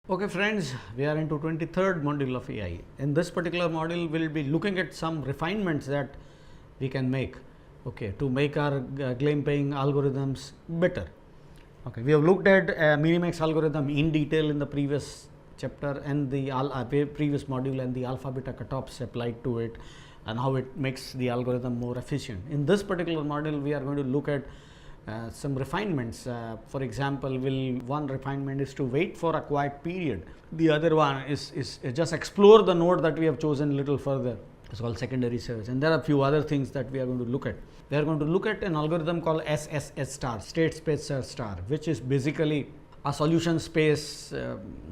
Okay friends, we are into 23rd module of AI. In this particular module, we will be looking at some refinements that we can make, to make our claim paying algorithms better. We have looked at Minimax algorithm in detail in the previous chapter and the previous module, and the alpha beta cutoffs applied to it and how it makes the algorithm more efficient. In this particular module, we are going to look at some refinements. For example, one refinement is to wait for a quiet period. The other one is just explore the node that we have chosen a little further. It's called secondary search, and there are a few other things that we are going to look at. We are going to look at an algorithm called SSS star, state space search star, which is basically a solution space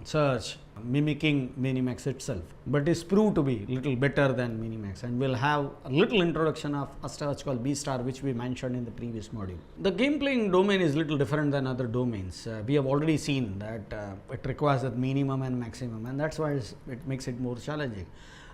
search mimicking Minimax itself, but is proved to be little better than Minimax, and we'll have a little introduction of a search called B star, which we mentioned in the previous module. The game playing domain is little different than other domains. We have already seen that it requires the minimum and maximum, and that's why it makes it more challenging.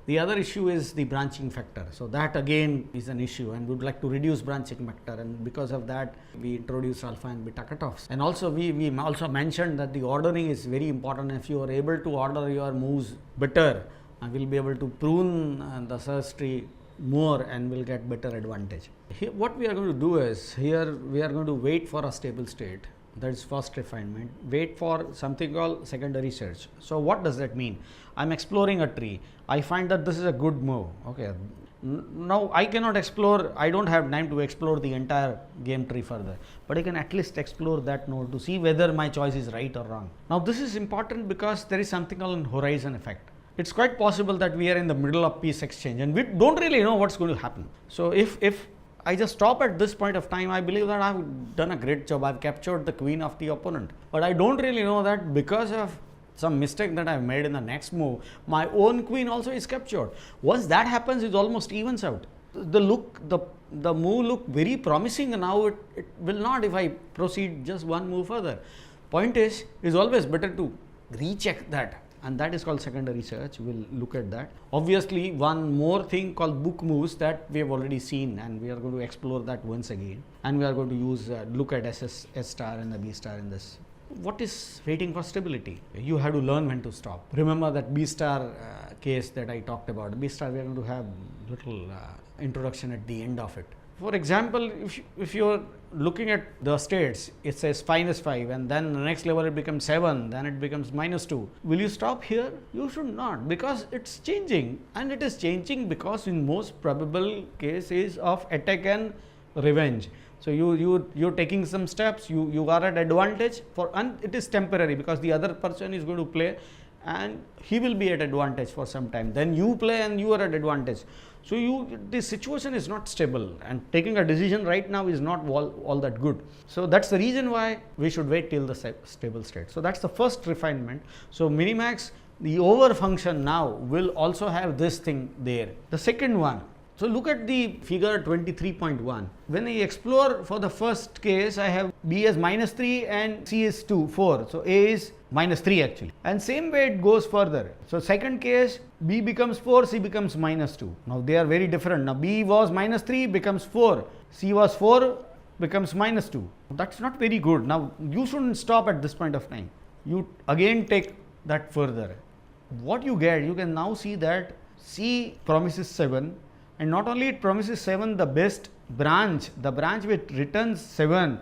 The other issue is the branching factor. So that again is an issue, and we would like to reduce branching factor, and because of that we introduce alpha and beta cutoffs. And also we also mentioned that the ordering is very important. If you are able to order your moves better, we will be able to prune the search tree more and will get better advantage. Here, what we are going to do is, here we are going to wait for a stable state. That is first refinement. Wait for something called secondary search. So what does that mean? I'm exploring a tree. I find that this is a good move. Now I cannot explore, I don't have time to explore the entire game tree further, but I can at least explore that node to see whether my choice is right or wrong. Now this is important because there is something called horizon effect. It's quite possible that we are in the middle of peace exchange and we don't really know what's going to happen. So if I just stop at this point of time, I believe that I've done a great job. I've captured the queen of the opponent, but I don't really know that because of some mistake that I've made in the next move, my own queen also is captured. Once that happens, it almost evens out. The move look very promising, and now it will not if I proceed just one move further. Point is always better to recheck that, and that is called secondary search. We'll look at that. Obviously, one more thing called book moves that we have already seen, and we are going to explore that once again, and we are going to use look at SS star and the B star in this. What is waiting for stability? You have to learn when to stop. Remember that B star case that I talked about. B star, we are going to have little introduction at the end of it. For example, if you're looking at the states, it says -5, and then the next level it becomes 7, then it becomes -2. Will you stop here? You should not, because it's changing, and it is changing because in most probable cases of attack and revenge. So you're taking some steps, you are at advantage and it is temporary because the other person is going to play and he will be at advantage for some time. Then you play and you are at advantage. So the situation is not stable, and taking a decision right now is not all that good. So that's the reason why we should wait till the stable state. So that's the first refinement. So Minimax, the over function now will also have this thing there. The second one, so look at the figure 23.1. When I explore for the first case, I have B as -3 and C is 4. So A is -3 actually. And same way it goes further. So second case, B becomes 4, C becomes -2. Now they are very different. Now B was -3 becomes 4. C was 4 becomes -2. That's not very good. Now you shouldn't stop at this point of time. You again take that further. What you get, you can now see that C promises 7. And not only it promises 7, the best branch, the branch which returns 7,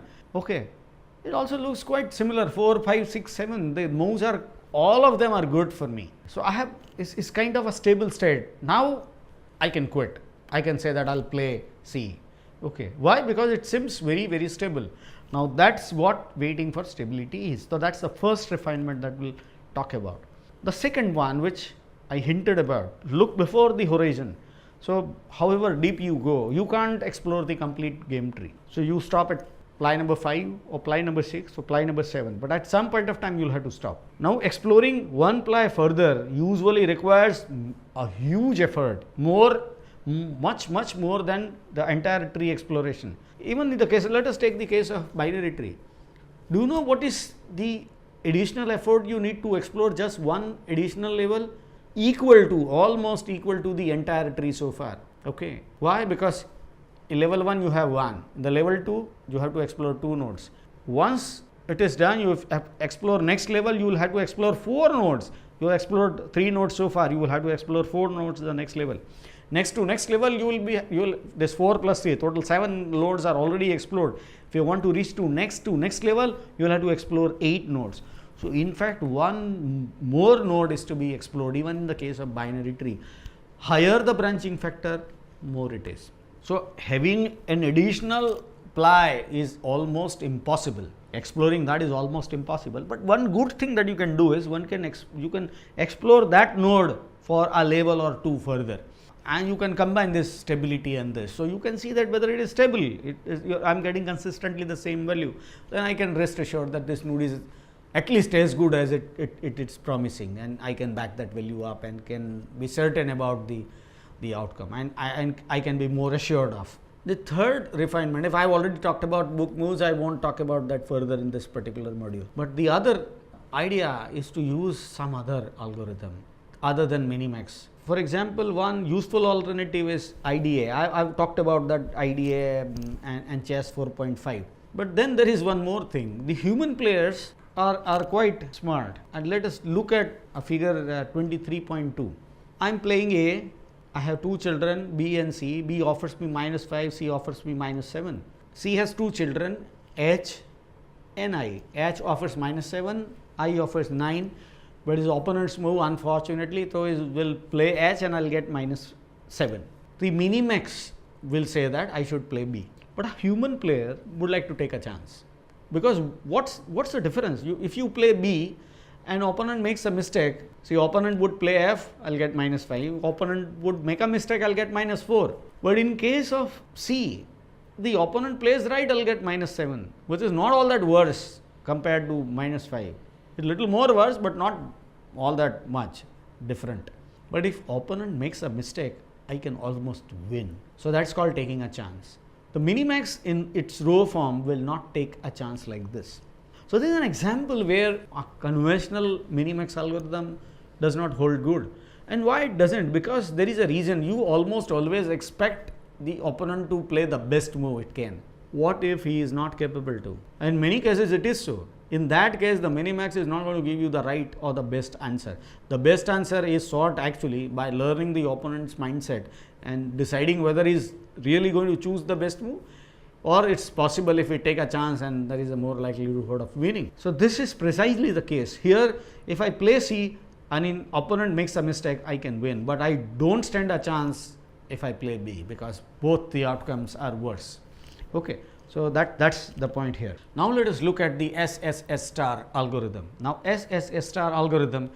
it also looks quite similar, 4, 5, 6, 7, the moves are, all of them are good for me. So I have, it's kind of a stable state. Now I can quit. I can say that I'll play C. Why? Because it seems very, very stable. Now that's what waiting for stability is. So that's the first refinement that we'll talk about. The second one, which I hinted about, look before the horizon. So however deep you go, you can't explore the complete game tree. So you stop at ply number 5 or ply number 6 or ply number 7, but at some point of time you'll have to stop. Now exploring one ply further usually requires a huge effort, much more than the entire tree exploration. Even in the case, let us take the case of binary tree. Do you know what is the additional effort you need to explore just one additional level? Almost equal to the entire tree so far. Why? Because in level 1 you have 1, in the level 2 you have to explore 2 nodes. Once it is done, you explore next level, you will have to explore 4 nodes. You have explored 3 nodes so far, you will have to explore 4 nodes the next level. Next to next level, this 4 plus 3, total 7 nodes are already explored. If you want to reach to next level, you will have to explore 8 nodes. So in fact, one more node is to be explored, even in the case of binary tree. Higher the branching factor, more it is. So having an additional ply is almost impossible. Exploring that is almost impossible. But one good thing that you can do is you can explore that node for a level or 2 further, and you can combine this stability and this. So you can see that whether it is stable, I am getting consistently the same value, then I can rest assured that this node is at least as good as it is promising, and I can back that value up and can be certain about the outcome, and I can be more assured of. The third refinement, if I have already talked about book moves, I won't talk about that further in this particular module. But the other idea is to use some other algorithm other than Minimax. For example, one useful alternative is IDA. I have talked about that IDA and Chess 4.5. But then there is one more thing. The human players are quite smart, and let us look at a figure 23.2. I am playing A. I have 2 children, B and C. B offers me -5, C offers me -7. C has 2 children, H and I. H offers -7, I offers 9, but his opponent's move, unfortunately, so he will play H and I will get -7. The Minimax will say that I should play B, but a human player would like to take a chance, because what's the difference? If you play B and opponent makes a mistake, see, opponent would play F, I'll get -5, opponent would make a mistake, I'll get -4. But in case of C, the opponent plays right, I'll get -7, which is not all that worse compared to -5. It's a little more worse, but not all that much different. But if opponent makes a mistake, I can almost win. So that's called taking a chance. The Minimax in its raw form will not take a chance like this. So this is an example where a conventional Minimax algorithm does not hold good. And why it doesn't? Because there is a reason. You almost always expect the opponent to play the best move it can. What if he is not capable to? In many cases it is so. In that case, the Minimax is not going to give you the right or the best answer. The best answer is sought actually by learning the opponent's mindset and deciding whether he is really going to choose the best move, or it's possible if we take a chance and there is a more likelihood of winning. So this is precisely the case. Here, if I play C and an opponent makes a mistake, I can win, but I don't stand a chance if I play B, because both the outcomes are worse. Okay. So that's the point here. Now let us look at the SSS star algorithm. Now SSS star algorithm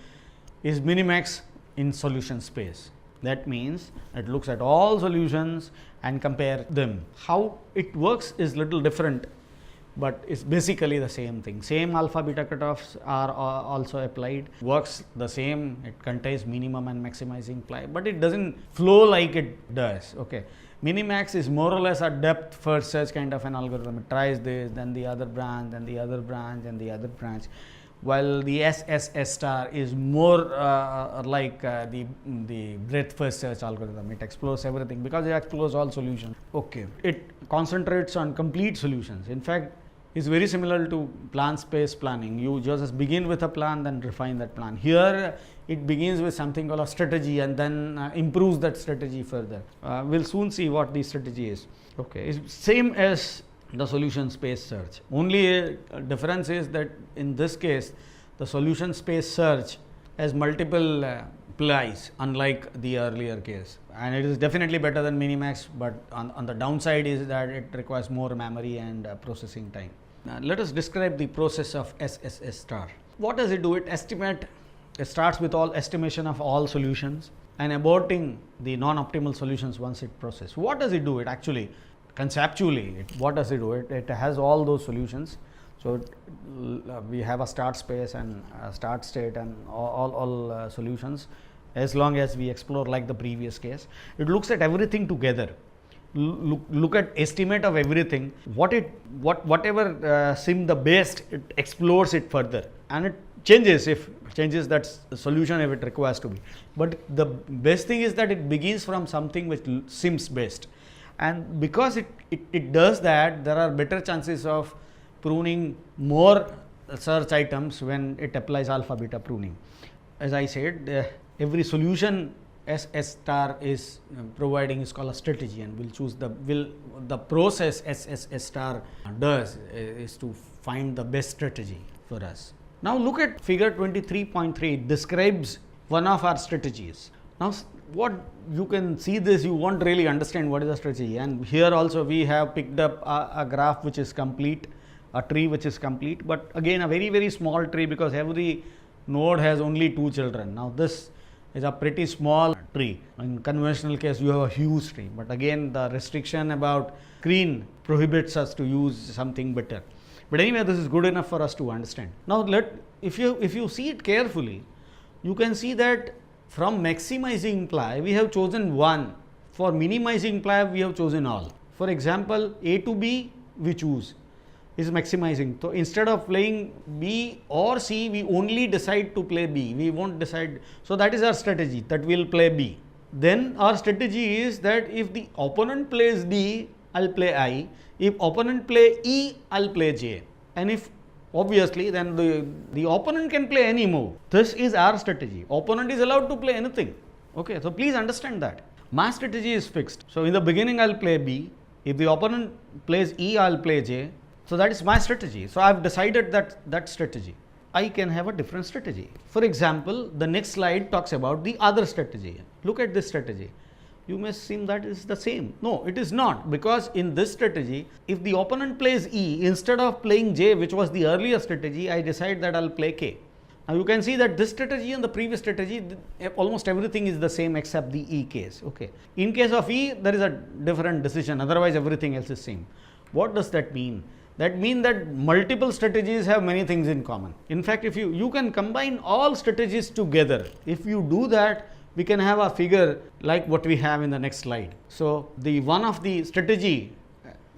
is Minimax in solution space. That means it looks at all solutions and compare them. How it works is little different, but it's basically the same thing. Same alpha beta cutoffs are also applied, works the same. It contains minimum and maximizing ply, but it doesn't flow like it does. Okay. Minimax is more or less a depth first search kind of an algorithm. It tries this, then the other branch, then the other branch, and the other branch. While the SSS star is more like the breadth first search algorithm. It explores everything because it explores all solutions. Okay. It concentrates on complete solutions. In fact, it's very similar to plan space planning. You just begin with a plan, then refine that plan. Here, it begins with something called a strategy and then improves that strategy further. We'll soon see what the strategy is. Okay. It's same as the solution space search. Only difference is that in this case, the solution space search has multiple plies, unlike the earlier case. And it is definitely better than Minimax, but on the downside is that it requires more memory and processing time. Now, let us describe the process of SSS star. What does it do? It starts with all estimation of all solutions and aborting the non-optimal solutions once it processes. What does it do? It actually, conceptually, what does it do? It has all those solutions. So we have a start space and a start state and all solutions. As long as we explore like the previous case, it looks at everything together. Look at estimate of everything. Whatever seem the best, it explores it further, and it changes that solution if it requires to be. But the best thing is that it begins from something which seems best, and because it does that, there are better chances of pruning more search items when it applies alpha beta pruning. As I said, every solution SS star is providing is called a strategy, and we'll choose the process SS star does is to find the best strategy for us. Now look at figure 23.3. It describes one of our strategies. Now what you can see this, you won't really understand what is a strategy, and here also we have picked up a graph which is complete, a tree which is complete, but again a very small tree, because every node has only 2 children. Now this is a pretty small tree. In conventional case you have a huge tree, but again the restriction about screen prohibits us to use something better. But anyway, this is good enough for us to understand. Now if you see it carefully, you can see that from maximizing imply we have chosen 1, for minimizing imply we have chosen all. For example, A to B we choose is maximizing. So instead of playing B or C, we only decide to play B. We won't decide. So that is our strategy, that we will play B. Then our strategy is that if the opponent plays D, I will play I. If opponent play E, I will play J. And if obviously then the opponent can play any move. This is our strategy. Opponent is allowed to play anything. Okay, so please understand that. My strategy is fixed. So in the beginning I will play B. If the opponent plays E, I will play J. So that is my strategy. So I have decided that strategy. I can have a different strategy. For example, the next slide talks about the other strategy. Look at this strategy. You may seem that is the same. No, it is not, because in this strategy, if the opponent plays E, instead of playing J, which was the earlier strategy, I decide that I will play K. Now you can see that this strategy and the previous strategy, almost everything is the same except the E case. Okay. In case of E, there is a different decision, otherwise everything else is same. What does that mean? That means that multiple strategies have many things in common. In fact, if you can combine all strategies together. If you do that, we can have a figure like what we have in the next slide. So the one of the strategy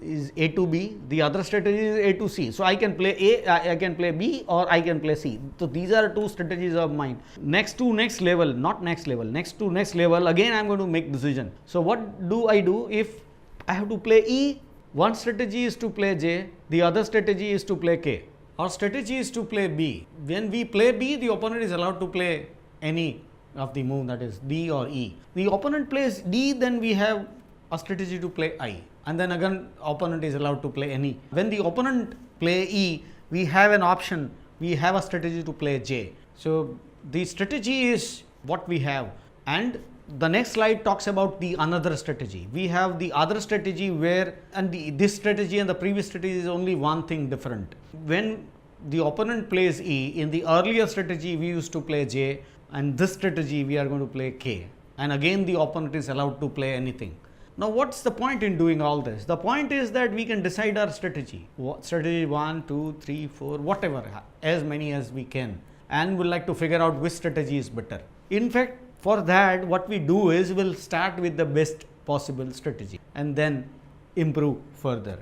is A to B, the other strategy is A to C. So I can play A, I can play B, or I can play C. So these are 2 strategies of mine. Next to next level, not next level, next to next level, again I am going to make decision. So what do I do if I have to play E? One strategy is to play J, the other strategy is to play K. Our strategy is to play B. When we play B, the opponent is allowed to play any of the move, that is D or E. The opponent plays D, then we have a strategy to play I, and then again opponent is allowed to play any. When the opponent play E, we have an option, we have a strategy to play J. So the strategy is what we have, and the next slide talks about the another strategy. We have the other strategy where, and this strategy and the previous strategy is only one thing different. When the opponent plays E, in the earlier strategy we used to play J, and this strategy we are going to play K, and again the opponent is allowed to play anything. Now what's the point in doing all this? The point is that we can decide our strategy. Strategy 1, 2, 3, 4, whatever, as many as we can, and we'll like to figure out which strategy is better. In fact, for that, what we do is we'll start with the best possible strategy and then improve further.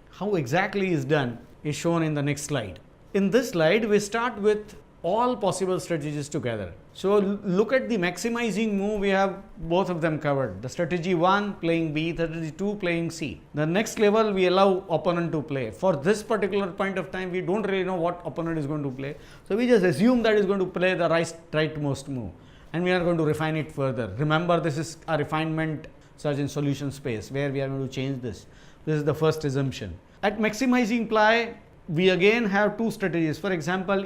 How exactly is done is shown in the next slide. In this slide, we start with all possible strategies together. So look at the maximizing move, we have both of them covered. The strategy 1 playing B, strategy 2 playing C. The next level we allow opponent to play. For this particular point of time, we don't really know what opponent is going to play. So we just assume that is going to play the rightmost move, and we are going to refine it further. Remember, this is a refinement search in solution space where we are going to change this. This is the first assumption. At maximizing ply, we again have 2 strategies. For example,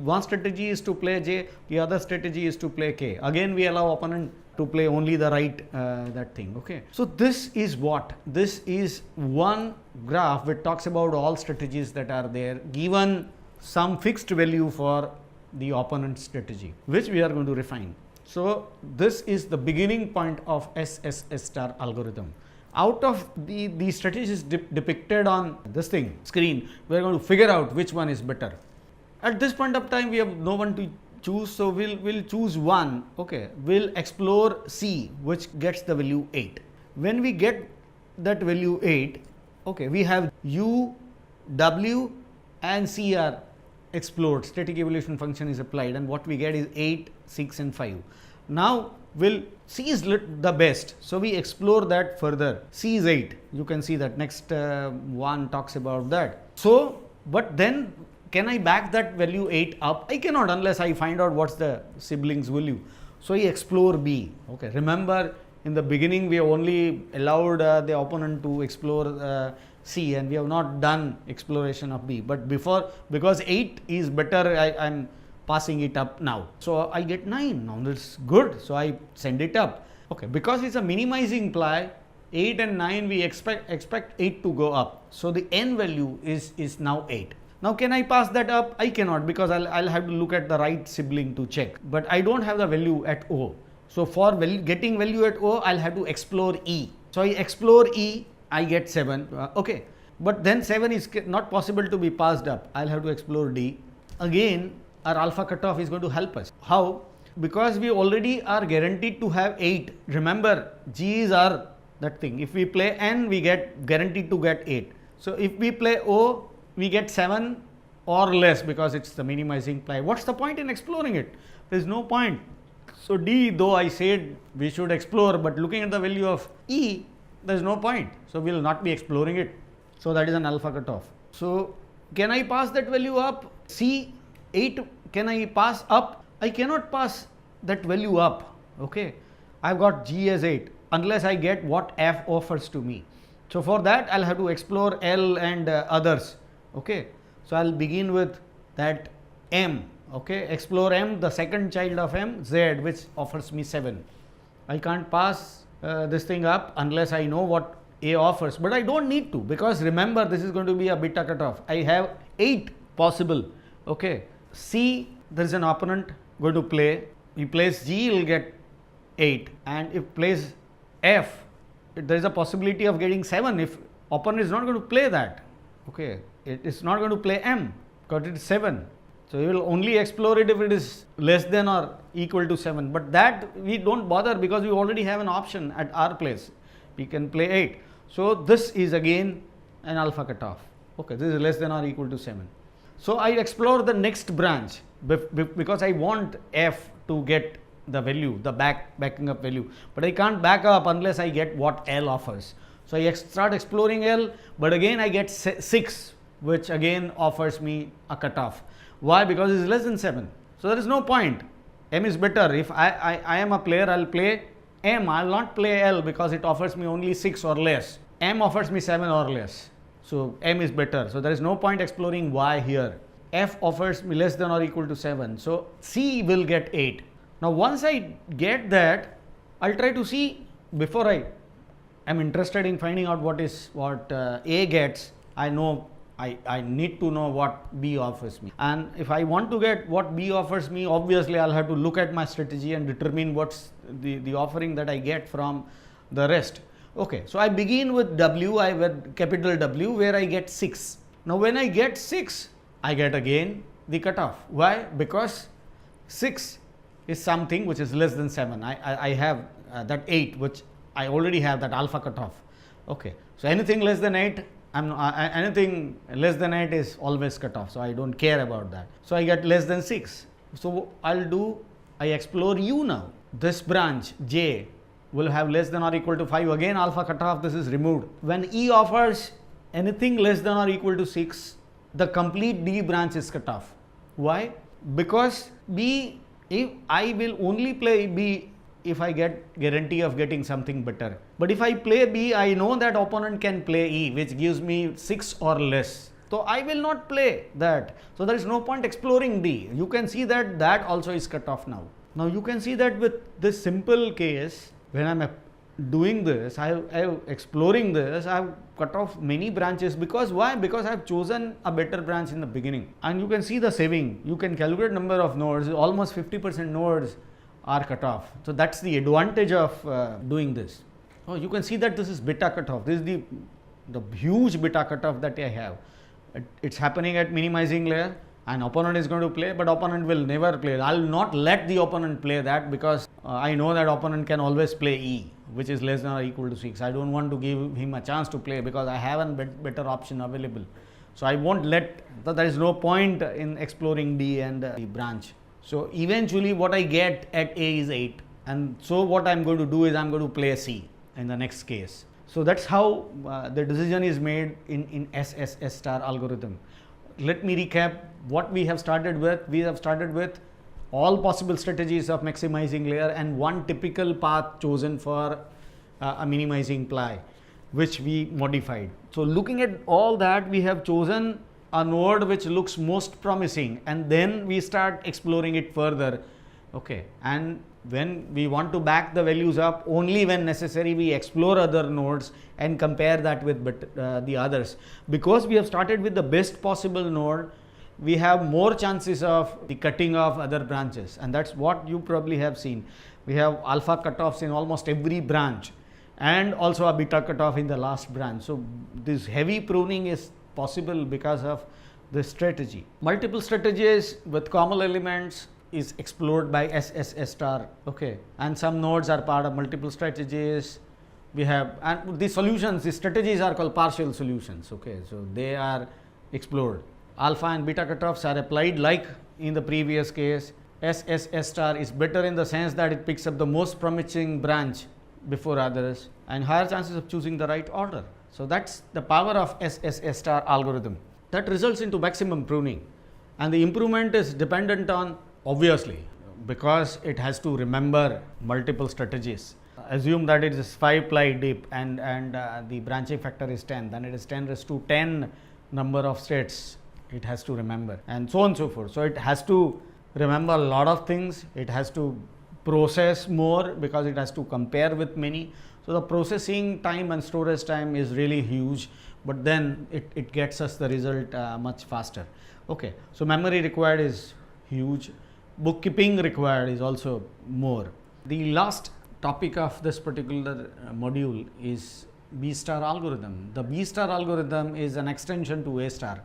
one strategy is to play J, the other strategy is to play K. Again, we allow opponent to play only the right that thing. Okay. So this is what? This is one graph which talks about all strategies that are there, given some fixed value for the opponent strategy, which we are going to refine. So this is the beginning point of SSS star algorithm. Out of the strategies depicted on this thing screen, we are going to figure out which one is better. At this point of time, we have no one to choose, so we'll choose one. Okay, we'll explore C, which gets the value 8. When we get that value 8, okay, we have U, W and C are explored, static evolution function is applied, and what we get is 8, 6 and 5. Now C is the best, so we explore that further. C is 8, you can see that next one talks about that. So But then can I back that value 8 up? I cannot unless I find out what's the sibling's value. So I explore B. Okay, remember in the beginning we have only allowed the opponent to explore C, and we have not done exploration of B. But because 8 is better, I'm passing it up now. So I get 9. Now that's good. So I send it up. Okay, because it's a minimizing ply, 8 and 9 we expect 8 to go up. So the n value is now 8. Now can I pass that up? I cannot, because I'll have to look at the right sibling to check. But I don't have the value at O. So for getting value at O, I'll have to explore E. So I explore E, I get 7. Okay. But then 7 is not possible to be passed up. I'll have to explore D. Again, our alpha cutoff is going to help us. How? Because we already are guaranteed to have 8. Remember, G's are that thing. If we play N, we get guaranteed to get 8. So if we play O, we get 7 or less, because it's the minimizing ply. What's the point in exploring it? There's no point. So D, though I said we should explore, but looking at the value of E, there's no point. So we will not be exploring it. So that is an alpha cutoff. So can I pass that value up? C, 8, can I pass up? I cannot pass that value up. Okay, I've got G as 8 unless I get what F offers to me. So for that I'll have to explore L and others. Okay, so I'll begin with that M. Okay, explore M, the second child of M, Z, which offers me 7. I can't pass this thing up unless I know what A offers, but I don't need to, because remember this is going to be a beta cutoff. I have 8 possible. Okay, C, there is an opponent going to play. He plays G, he will get 8, and if plays F, there is a possibility of getting 7 if opponent is not going to play that. Okay, it is not going to play M because it is 7. So you will only explore it if it is less than or equal to 7. But that we don't bother, because we already have an option at our place. We can play 8. So this is again an alpha cutoff. Okay, this is less than or equal to 7. So I explore the next branch because I want F to get the value, the backing up value. But I can't back up unless I get what L offers. So I start exploring L, but again I get 6, which again offers me a cutoff. Why? Because it is less than 7. So there is no point. M is better. If I am a player, I'll play M. I'll not play L because it offers me only 6 or less. M offers me 7 or less. So M is better. So there is no point exploring Y here. F offers me less than or equal to 7. So C will get 8. Now once I get that, I'll try to see, before I am interested in finding out what A gets, I need to know what B offers me. And if I want to get what B offers me, obviously I'll have to look at my strategy and determine what's the offering that I get from the rest. Okay, so I begin with W, I with capital W, where I get 6. Now when I get 6, I get again the cutoff. Why? Because 6 is something which is less than 7. I have that 8, which I already have that alpha cutoff. Okay, so anything less than 8, anything less than 8 is always cut off, so I don't care about that. So I get less than 6. So I explore U now. This branch J will have less than or equal to 5. Again alpha cutoff, this is removed. When E offers anything less than or equal to 6, the complete D branch is cut off. Why? Because B, if I will only play B if I get guarantee of getting something better. But if I play B, I know that opponent can play E, which gives me 6 or less. So I will not play that. So there is no point exploring D. You can see that that also is cut off now. Now you can see that with this simple case, when I am doing this, I am exploring this, I have cut off many branches. Because why? Because I have chosen a better branch in the beginning. And you can see the saving. You can calculate number of nodes. Almost 50% nodes are cut off. So that's the advantage of doing this. Oh, you can see that this is beta cutoff. This is the huge beta cutoff that I have. It's happening at minimizing layer. An opponent is going to play, but opponent will never play. I'll not let the opponent play that, because I know that opponent can always play E, which is less than or equal to 6. I don't want to give him a chance to play because I have a better option available. So I won't let, there is no point in exploring D and the branch. So eventually what I get at A is 8, and so what I'm going to do is I'm going to play C in the next case. So that's how the decision is made in SSS star algorithm. let me recap what we have started with. We have started with all possible strategies of maximizing layer and one typical path chosen for a minimizing ply, which we modified. So looking at all that, we have chosen a node which looks most promising, and then we start exploring it further. Okay, and when we want to back the values up, only when necessary we explore other nodes and compare that with the others. Because we have started with the best possible node, we have more chances of the cutting of other branches, and that's what you probably have seen. We have alpha cutoffs in almost every branch and also a beta cutoff in the last branch. So this heavy pruning is possible because of this strategy. Multiple strategies with common elements is explored by SSS star. Okay, and some nodes are part of multiple strategies. We have, and the solutions, the strategies are called partial solutions. Okay, so they are explored. Alpha and beta cutoffs are applied like in the previous case. SSS star is better in the sense that it picks up the most promising branch before others and higher chances of choosing the right order. So that's the power of SSS star algorithm. That results into maximum pruning, and the improvement is dependent on, obviously, because it has to remember multiple strategies. Assume that it is 5 ply deep and the branching factor is 10, then it is 10 raised to 10 number of states it has to remember, and so on and so forth. So it has to remember a lot of things. It has to process more because it has to compare with many. So the processing time and storage time is really huge, but then it gets us the result much faster. Okay, so memory required is huge. Bookkeeping required is also more. The last topic of this particular module is B star algorithm. The B star algorithm is an extension to A star,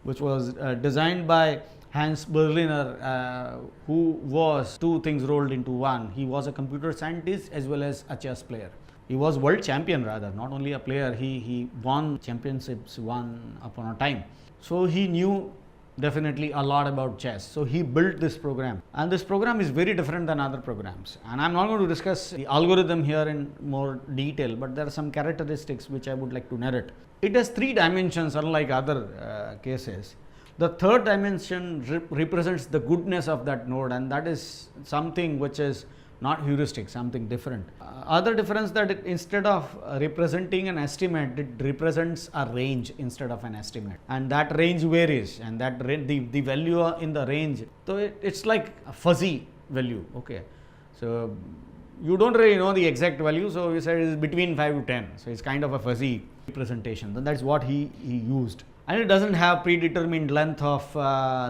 which was designed by Hans Berliner, who was two things rolled into one. He was a computer scientist as well as a chess player. He was world champion rather, not only a player. He won championships one upon a time. So he knew definitely a lot about chess. So he built this program, and this program is very different than other programs. And I'm not going to discuss the algorithm here in more detail, but there are some characteristics which I would like to narrate. It has 3 dimensions, unlike other cases. The third dimension represents the goodness of that node, and that is something which is not heuristic, something different. Other difference that instead of representing an estimate, it represents a range instead of an estimate, and that range varies, and that the value in the range, so it's like a fuzzy value. Okay, so you don't really know the exact value, so you said it is between 5 to 10, so it's kind of a fuzzy representation. Then that's what he used, and it doesn't have predetermined length of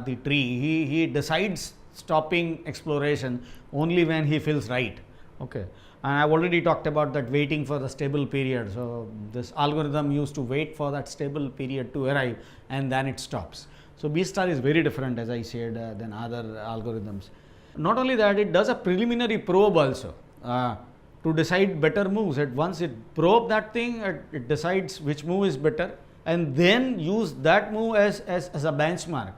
the tree. He decides stopping exploration only when he feels right. Okay, and I've already talked about that waiting for the stable period. So this algorithm used to wait for that stable period to arrive, and then it stops. So B star is very different, as I said, than other algorithms. Not only that, it does a preliminary probe also to decide better moves. Once it probe that thing, it decides which move is better, and then use that move as a benchmark.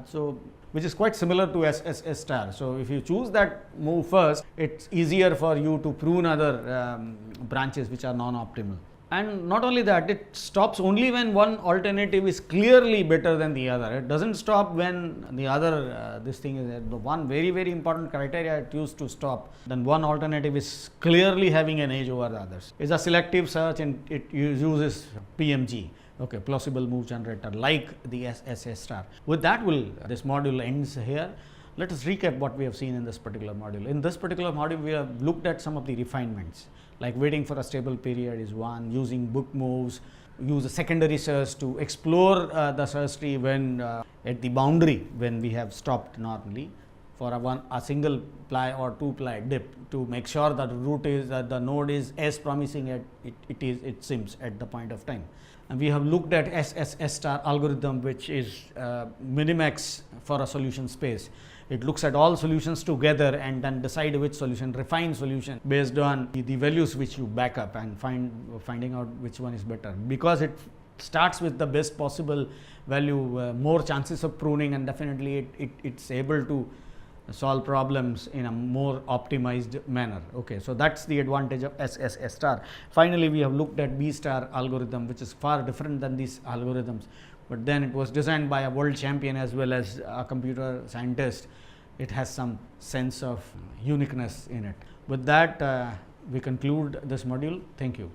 So which is quite similar to SSS star. So if you choose that move first, it's easier for you to prune other branches which are non-optimal. And not only that, it stops only when one alternative is clearly better than the other. It doesn't stop when the other, this thing is the one very, very important criteria it used to stop. Then one alternative is clearly having an edge over the others. It's a selective search, and it uses PMG. Okay, plausible move generator, like the SSS star. With that, this module ends here. Let us recap what we have seen in this particular module. In this particular module, we have looked at some of the refinements, like waiting for a stable period is one, using book moves, use a secondary search to explore the search tree when at the boundary when we have stopped normally for a single ply or 2 ply dip, to make sure that the node is as promising as it seems at the point of time. And we have looked at SSS star algorithm, which is minimax for a solution space. It looks at all solutions together and then decide which solution, refine solution based on the values which you back up, and finding out which one is better. Because it starts with the best possible value, more chances of pruning, and definitely it's able to solve problems in a more optimized manner. Okay, so that's the advantage of SSS star. Finally, we have looked at B star algorithm, which is far different than these algorithms, but then it was designed by a world champion as well as a computer scientist. It has some sense of uniqueness in it. With that, we conclude this module. Thank you.